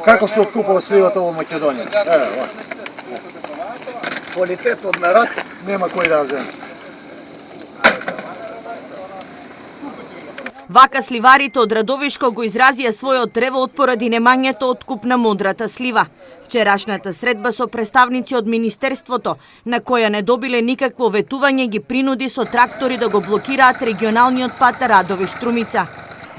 Како се откупува сливата во Македонија? Квалитет од мерак нема кој да земе. Вака сливарите од Радовишко го изразија својот тревол поради немањето откуп на модрата слива. Вчерашната средба со представници од Министерството, на која не добиле никакво ветување, ги принуди со трактори да го блокираат регионалниот пат Радовиш-Струмица.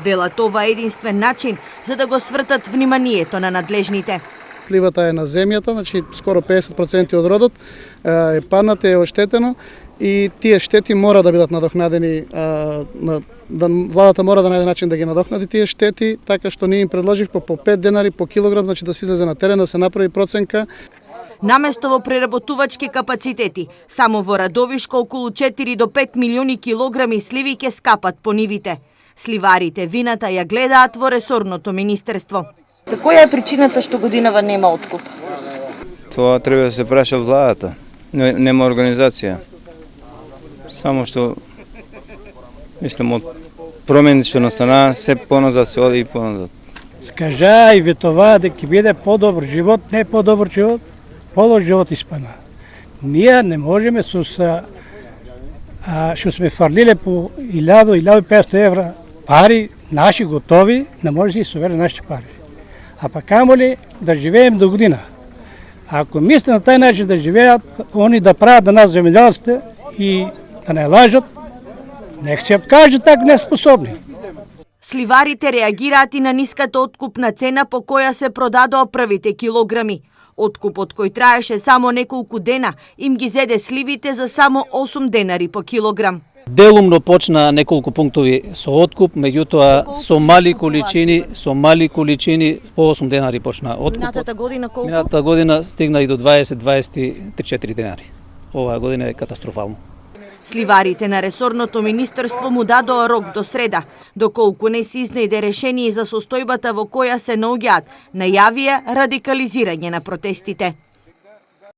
Велат ова е единствен начин за да го свртат вниманието на надлежните. Сливата е на земјата, значи скоро 50% од родот е паднато, е оштетено и тие штети мора да бидат надокнадени, владата мора да најде начин да ги надокнади тие штети, така што ние им предложив по 5 денари по килограм, значи да се излезе на терен, да се направи проценка. Наместо во преработувачки капацитети, само во Радовишко околу 4 до 5 милиони килограми сливи ќе скапат по нивите. Сливарите вината ја гледаат во ресорното министерство. Која е причината што годинава нема откуп? Тоа треба да се праша владата. Нема организација. Само што мислам од промени што настана, се поназад се оди и поназад. Скажа и ветова дека ќе биде подобар живот, не подобар живот, полош живот испана. Ние не можеме со што сме фарлиле по 1000-1500 евра пари, наши готови, не може да се изсовере нашите пари. А па камоли да живеем до година. Ако мислят на тај начин да живеат, они да правят на нас земјоделците и да не лажат, нека се откажат така неспособни. Сливарите реагираат и на ниската откупна цена по која се продадоа првите килограми. Откупот кој траеше само неколку дена им ги зеде сливите за само 8 денари по килограм. Делумно почна неколку пунктови со откуп, меѓутоа со мали количини по 8 денари почна откупот. Минатата година колку? Минатата година стигна и до 20-24 денари. Оваа година е катастрофално. Сливарите на ресорното министерство му дадоа рок до среда, доколку не се изнајде решение за состојбата во која се наоѓаат, најавија радикализирање на протестите.